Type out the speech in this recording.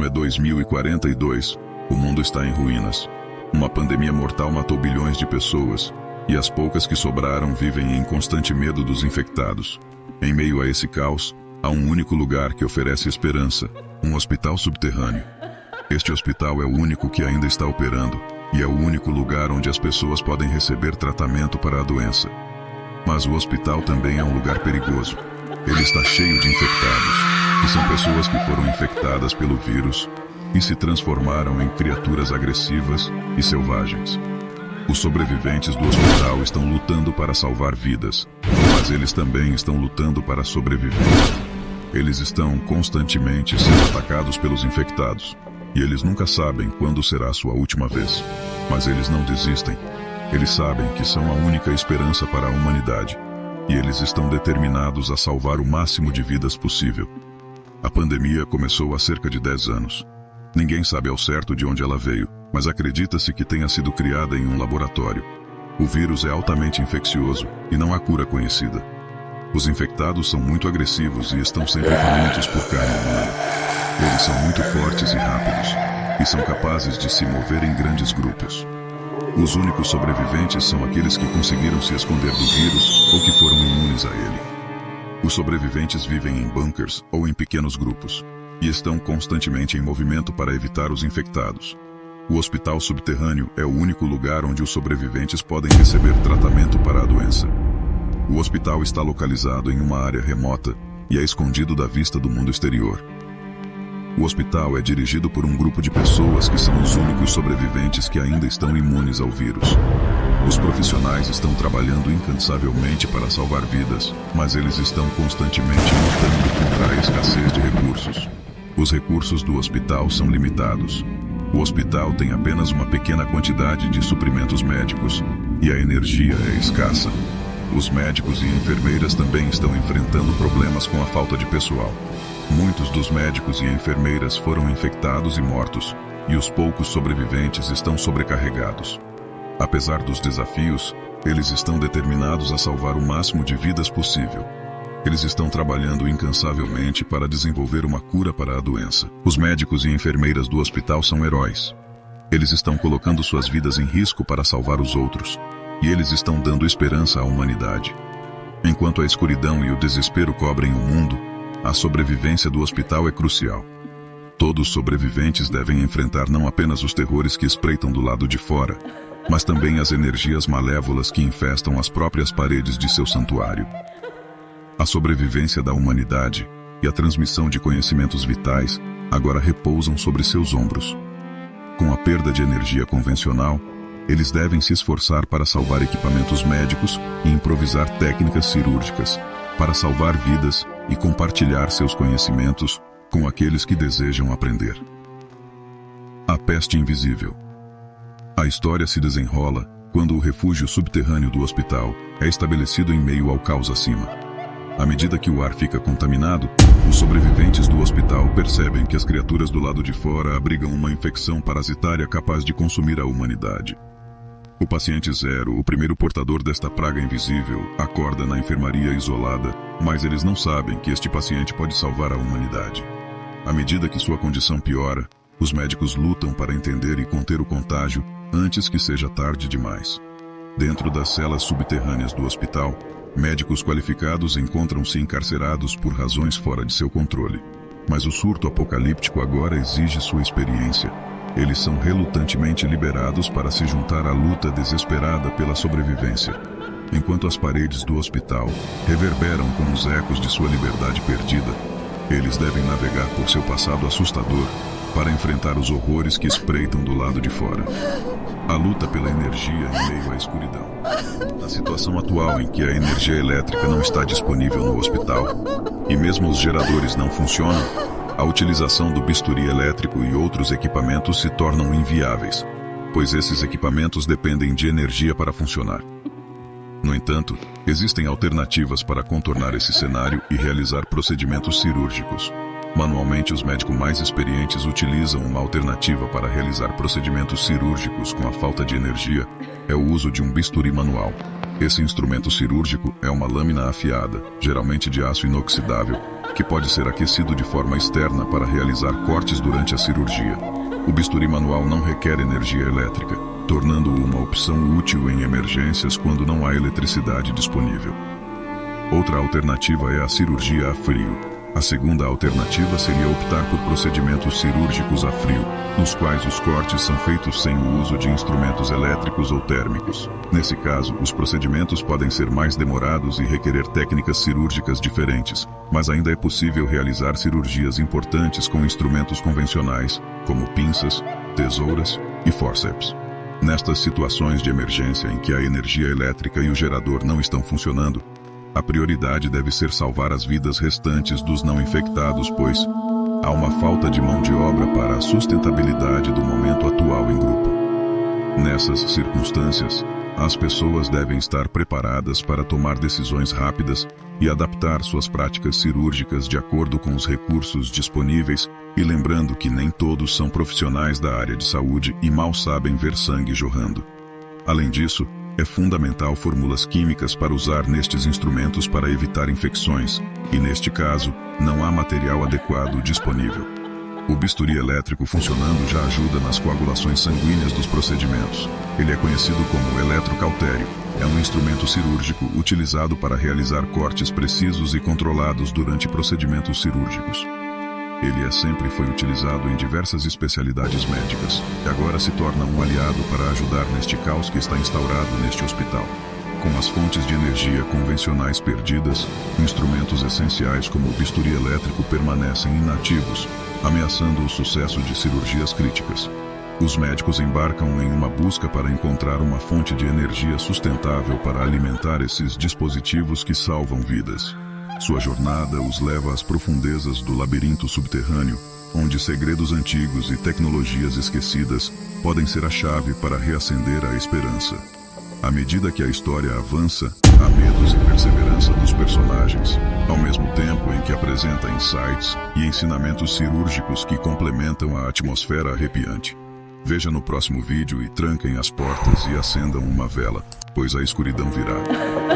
ano é 2042. O mundo está em ruínas. Uma pandemia mortal matou bilhões de pessoas, e as poucas que sobraram vivem em constante medo dos infectados. Em meio a esse caos, há um único lugar que oferece esperança: um hospital subterrâneo. Este hospital é o único que ainda está operando, e é o único lugar onde as pessoas podem receber tratamento para a doença. Mas o hospital também é um lugar perigoso. Ele está cheio de infectados, que são pessoas que foram infectadas pelo vírus e se transformaram em criaturas agressivas e selvagens. Os sobreviventes do hospital estão lutando para salvar vidas, mas eles também estão lutando para sobreviver. Eles estão constantemente sendo atacados pelos infectados, e eles nunca sabem quando será a sua última vez. Mas eles não desistem. Eles sabem que são a única esperança para a humanidade, e eles estão determinados a salvar o máximo de vidas possível. A pandemia começou há cerca de 10 anos. Ninguém sabe ao certo de onde ela veio, mas acredita-se que tenha sido criada em um laboratório. O vírus é altamente infeccioso e não há cura conhecida. Os infectados são muito agressivos e estão sempre famintos por carne humana. Eles são muito fortes e rápidos, e são capazes de se mover em grandes grupos. Os únicos sobreviventes são aqueles que conseguiram se esconder do vírus ou que foram imunes a ele. Os sobreviventes vivem em bunkers ou em pequenos grupos, e estão constantemente em movimento para evitar os infectados. O hospital subterrâneo é o único lugar onde os sobreviventes podem receber tratamento para a doença. O hospital está localizado em uma área remota e é escondido da vista do mundo exterior. O hospital é dirigido por um grupo de pessoas que são os únicos sobreviventes que ainda estão imunes ao vírus. Os profissionais estão trabalhando incansavelmente para salvar vidas, mas eles estão constantemente lutando contra a escassez de recursos. Os recursos do hospital são limitados. O hospital tem apenas uma pequena quantidade de suprimentos médicos, e a energia é escassa. Os médicos e enfermeiras também estão enfrentando problemas com a falta de pessoal. Muitos dos médicos e enfermeiras foram infectados e mortos, e os poucos sobreviventes estão sobrecarregados. Apesar dos desafios, eles estão determinados a salvar o máximo de vidas possível. Eles estão trabalhando incansavelmente para desenvolver uma cura para a doença. Os médicos e enfermeiras do hospital são heróis. Eles estão colocando suas vidas em risco para salvar os outros, e eles estão dando esperança à humanidade. Enquanto a escuridão e o desespero cobrem o mundo, a sobrevivência do hospital é crucial. Todos os sobreviventes devem enfrentar não apenas os terrores que espreitam do lado de fora, mas também as energias malévolas que infestam as próprias paredes de seu santuário. A sobrevivência da humanidade e a transmissão de conhecimentos vitais agora repousam sobre seus ombros. Com a perda de energia convencional, eles devem se esforçar para salvar equipamentos médicos e improvisar técnicas cirúrgicas, para salvar vidas e compartilhar seus conhecimentos com aqueles que desejam aprender. A peste invisível. A história se desenrola quando o refúgio subterrâneo do hospital é estabelecido em meio ao caos acima. À medida que o ar fica contaminado, os sobreviventes do hospital percebem que as criaturas do lado de fora abrigam uma infecção parasitária capaz de consumir a humanidade. O paciente zero, o primeiro portador desta praga invisível, acorda na enfermaria isolada, mas eles não sabem que este paciente pode salvar a humanidade. À medida que sua condição piora, os médicos lutam para entender e conter o contágio antes que seja tarde demais. Dentro das celas subterrâneas do hospital, médicos qualificados encontram-se encarcerados por razões fora de seu controle. Mas o surto apocalíptico agora exige sua experiência. Eles são relutantemente liberados para se juntar à luta desesperada pela sobrevivência, enquanto as paredes do hospital reverberam com os ecos de sua liberdade perdida. Eles devem navegar por seu passado assustador para enfrentar os horrores que espreitam do lado de fora. A luta pela energia em meio à escuridão. Na situação atual em que a energia elétrica não está disponível no hospital, e mesmo os geradores não funcionam, a utilização do bisturi elétrico e outros equipamentos se tornam inviáveis, pois esses equipamentos dependem de energia para funcionar. No entanto, existem alternativas para contornar esse cenário e realizar procedimentos cirúrgicos. Manualmente, os médicos mais experientes utilizam uma alternativa para realizar procedimentos cirúrgicos com a falta de energia: é o uso de um bisturi manual. Esse instrumento cirúrgico é uma lâmina afiada, geralmente de aço inoxidável, que pode ser aquecido de forma externa para realizar cortes durante a cirurgia. O bisturi manual não requer energia elétrica, tornando-o uma opção útil em emergências quando não há eletricidade disponível. Outra alternativa é a cirurgia a frio. A segunda alternativa seria optar por procedimentos cirúrgicos a frio, nos quais os cortes são feitos sem o uso de instrumentos elétricos ou térmicos. Nesse caso, os procedimentos podem ser mais demorados e requerer técnicas cirúrgicas diferentes, mas ainda é possível realizar cirurgias importantes com instrumentos convencionais, como pinças, tesouras e fórceps. Nestas situações de emergência em que a energia elétrica e o gerador não estão funcionando, a prioridade deve ser salvar as vidas restantes dos não infectados, pois há uma falta de mão de obra para a sustentabilidade do momento atual em grupo. Nessas circunstâncias, as pessoas devem estar preparadas para tomar decisões rápidas e adaptar suas práticas cirúrgicas de acordo com os recursos disponíveis, e lembrando que nem todos são profissionais da área de saúde e mal sabem ver sangue jorrando. Além disso, é fundamental fórmulas químicas para usar nestes instrumentos para evitar infecções, e neste caso, não há material adequado disponível. O bisturi elétrico funcionando já ajuda nas coagulações sanguíneas dos procedimentos. Ele é conhecido como eletrocautério. É um instrumento cirúrgico utilizado para realizar cortes precisos e controlados durante procedimentos cirúrgicos. Ele sempre foi utilizado em diversas especialidades médicas, e agora se torna um aliado para ajudar neste caos que está instaurado neste hospital. Com as fontes de energia convencionais perdidas, instrumentos essenciais como o bisturi elétrico permanecem inativos, ameaçando o sucesso de cirurgias críticas. Os médicos embarcam em uma busca para encontrar uma fonte de energia sustentável para alimentar esses dispositivos que salvam vidas. Sua jornada os leva às profundezas do labirinto subterrâneo, onde segredos antigos e tecnologias esquecidas podem ser a chave para reacender a esperança. À medida que a história avança, há medos e perseverança dos personagens, ao mesmo tempo em que apresenta insights e ensinamentos cirúrgicos que complementam a atmosfera arrepiante. Veja no próximo vídeo e tranquem as portas e acendam uma vela, pois a escuridão virá.